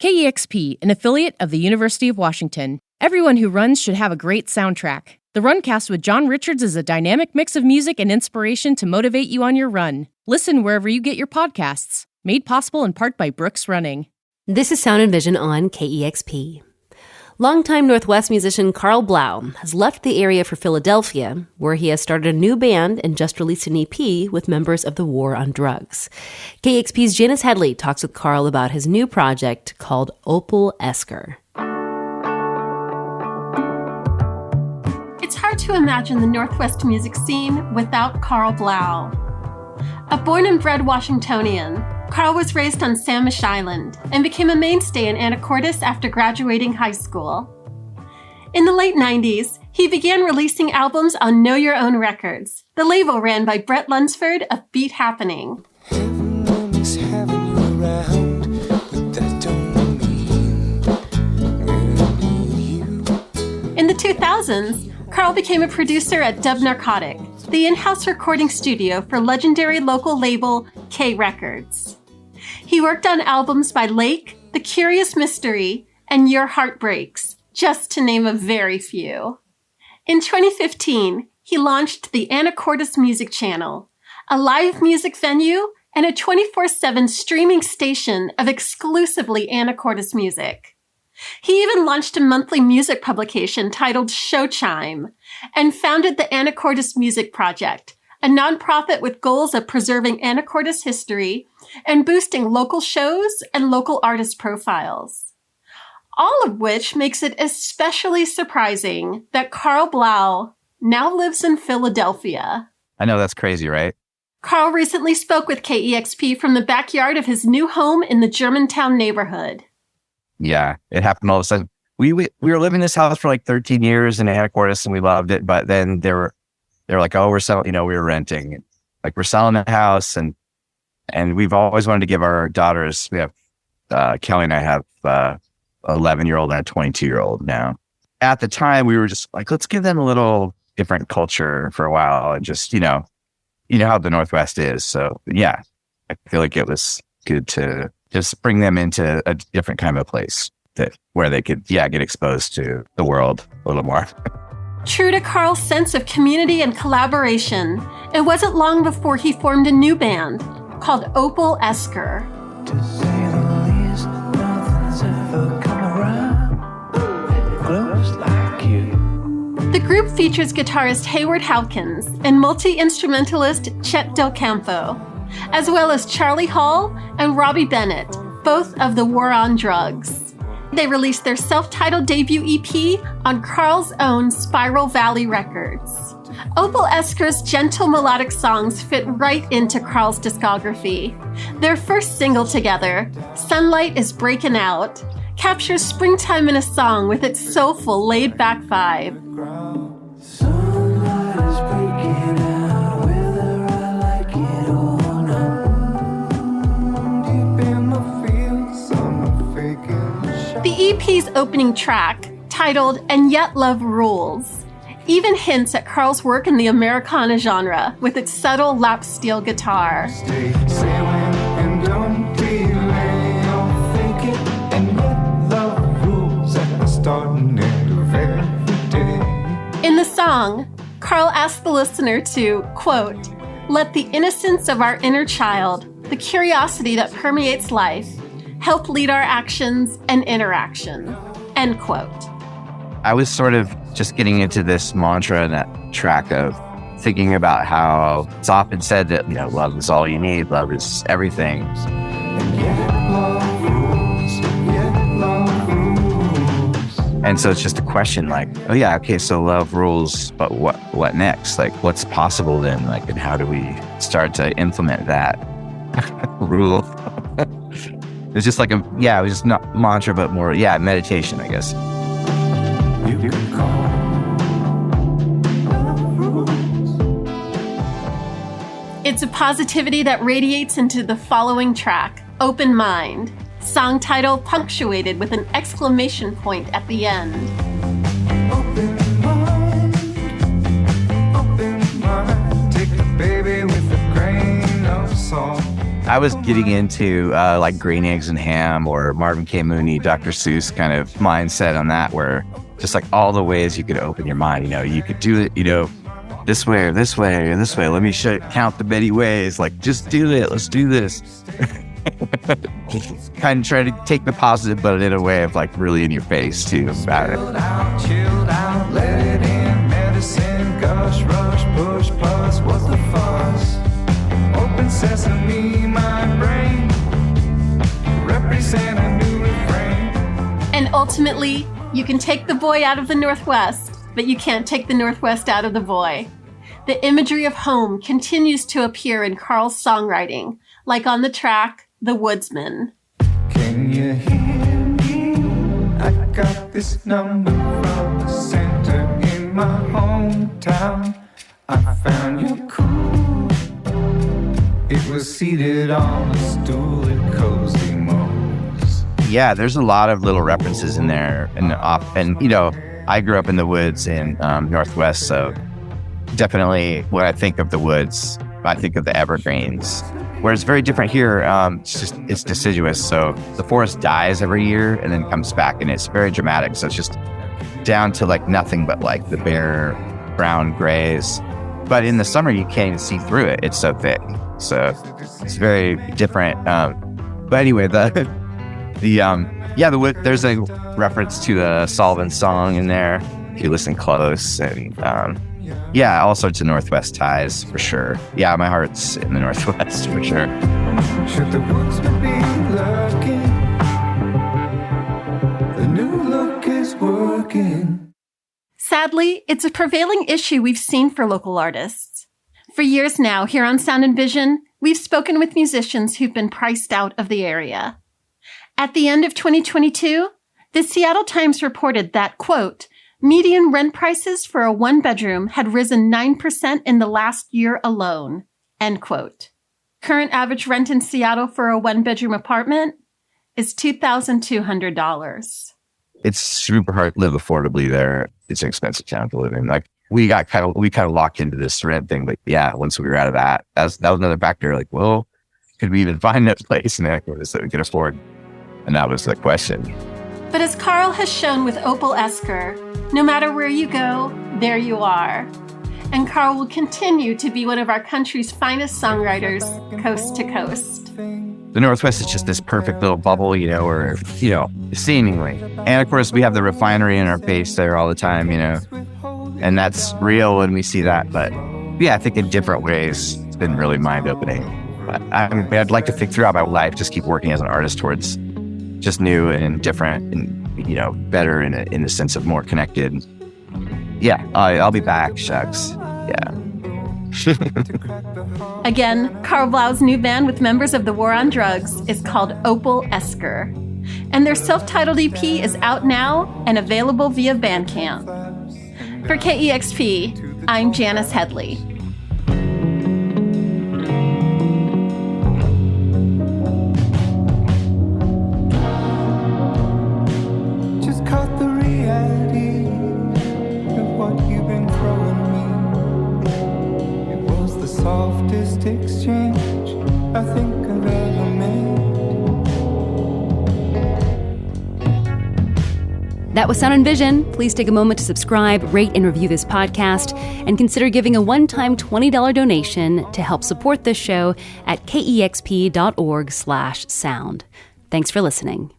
KEXP, an affiliate of the University of Washington. Everyone who runs should have a great soundtrack. The Runcast with John Richards is a dynamic mix of music and inspiration to motivate you on your run. Listen wherever you get your podcasts. Made possible in part by Brooks Running. This is Sound and Vision on KEXP. Longtime Northwest musician Karl Blau has left the area for Philadelphia, where he has started a new band and just released an EP with members of the War on Drugs. KEXP's Janice Headley talks with Karl about his new project called Opal Eskar. It's hard to imagine the Northwest music scene without Karl Blau. A born and bred Washingtonian, Karl was raised on Samish Island and became a mainstay in Anacortes after graduating high school. In the late 90s, he began releasing albums on Know Your Own Records, the label ran by Brett Lunsford of Beat Happening. In the 2000s, Karl became a producer at Dub Narcotic, the in-house recording studio for legendary local label K Records. He worked on albums by Lake, The Curious Mystery, and Your Heart Breaks, just to name a very few. In 2015, he launched the Anacortes Music Channel, a live music venue and a 24/7 streaming station of exclusively Anacortes music. He even launched a monthly music publication titled Show Chime and founded the Anacortes Music Project, a nonprofit with goals of preserving Anacortes history and boosting local shows and local artist profiles. All of which makes it especially surprising that Karl Blau now lives in Philadelphia. I know, that's crazy, right? Karl recently spoke with KEXP from the backyard of his new home in the Germantown neighborhood. Yeah, it happened all of a sudden. We were living in this house for like 13 years in Anacortes and we loved it, but then they were like, oh, we're selling, we were renting. Like, we're selling the house and we've always wanted to give our daughters, we have, Kelly and I have 11-year-old and a 22-year-old now. At the time, we were just like, let's give them a little different culture for a while and just, you know how the Northwest is. So yeah, I feel like it was good to just bring them into a different kind of a place where they could, get exposed to the world a little more. True to Karl's sense of community and collaboration, it wasn't long before he formed a new band called Opal Eskar. To say the least, nothing's ever come around close like you. The group features guitarist Hayward Howkins and multi-instrumentalist Chet Del Campo, as well as Charlie Hall and Robbie Bennett, both of the War on Drugs. They released their self-titled debut EP on Karl's own Spiral Valley Records. Opal Eskar's gentle melodic songs fit right into Karl's discography. Their first single together, Sunlight is Breaking Out, captures springtime in a song with its soulful, laid-back vibe. The EP's opening track, titled And Yet Love Rules, even hints at Karl's work in the Americana genre with its subtle lap steel guitar. Stay sailing and don't delay on thinking, and yet love rules at the start and end of every day. In the song, Karl asks the listener to, quote, let the innocence of our inner child, the curiosity that permeates life, help lead our actions and interaction, end quote. I was sort of just getting into this mantra and that track of thinking about how it's often said that, love is all you need, love is everything. And yet love rules, yet love rules. And so it's just a question like, oh yeah, okay, so love rules, but what next? Like, what's possible then? Like, and how do we start to implement that rule? It's just like it was just not mantra, but more, meditation, I guess. You can call love rules. It's a positivity that radiates into the following track, Open Mind, song title punctuated with an exclamation point at the end. Open mind, take the baby with a grain of salt. I was getting into like Green Eggs and Ham or Marvin K. Mooney, Dr. Seuss kind of mindset on that, where just like all the ways you could open your mind. You could do it, this way or this way or this way. Let me count the many ways. Like, just do it. Let's do this. Kind of try to take the positive, but in a way of like really in your face too about it. Chilled out, let it in, medicine, gush, rush, push, plus, what's the fuss? Open sesame, my brain, represent a new refrain. And ultimately, you can take the boy out of the Northwest, but you can't take the Northwest out of the boy. The imagery of home continues to appear in Karl's songwriting, like on the track, The Woodsman. Can you hear me? I got this number from the center in my hometown. I found you cool. It was seated on a stool at Cozy Mo's. Yeah, there's a lot of little references in there, and I grew up in the woods in Northwest, so definitely when I think of the woods, I think of the evergreens. Where it's very different here, it's deciduous, so the forest dies every year and then comes back, and it's very dramatic. So it's just down to like nothing but like the bare brown grays. But in the summer, you can't even see through it. It's so thick, so it's very different. But anyway, the wood. There's a reference to the Sullivan song in there if you listen close, and all sorts of Northwest ties for sure. Yeah, my heart's in the Northwest for sure. Should the woodsman be lurking? The new look is working. Sadly, it's a prevailing issue we've seen for local artists. For years now, here on Sound and Vision, we've spoken with musicians who've been priced out of the area. At the end of 2022, the Seattle Times reported that, quote, median rent prices for a one-bedroom had risen 9% in the last year alone, end quote. Current average rent in Seattle for a one-bedroom apartment is $2,200. It's super hard to live affordably there. It's an expensive town to live in. Like we kind of locked into this rent thing, but yeah, once we were out of that was another factor. Like, well, could we even find that place in Anacortes that we could afford? And that was the question. But as Karl has shown with Opal Eskar, no matter where you go, there you are. And Karl will continue to be one of our country's finest songwriters, coast to coast. The Northwest is just this perfect little bubble, where, seemingly. Anacortes, we have the refinery in our face there all the time, and that's real when we see that. But yeah, I think in different ways, it's been really mind-opening. But I'd like to think throughout my life, just keep working as an artist towards just new and different and, better in the sense of more connected. Yeah, I'll be back, shucks. Yeah. Again, Karl Blau's new band with members of the War on Drugs is called Opal Eskar. And their self-titled EP is out now and available via Bandcamp. For KEXP, I'm Janice Headley. Just caught the reality of what you've been throwing me. It was the softest exchange I think I've ever made. That was Sound and Vision. Please take a moment to subscribe, rate, and review this podcast, and consider giving a one-time $20 donation to help support this show at kexp.org/sound. Thanks for listening.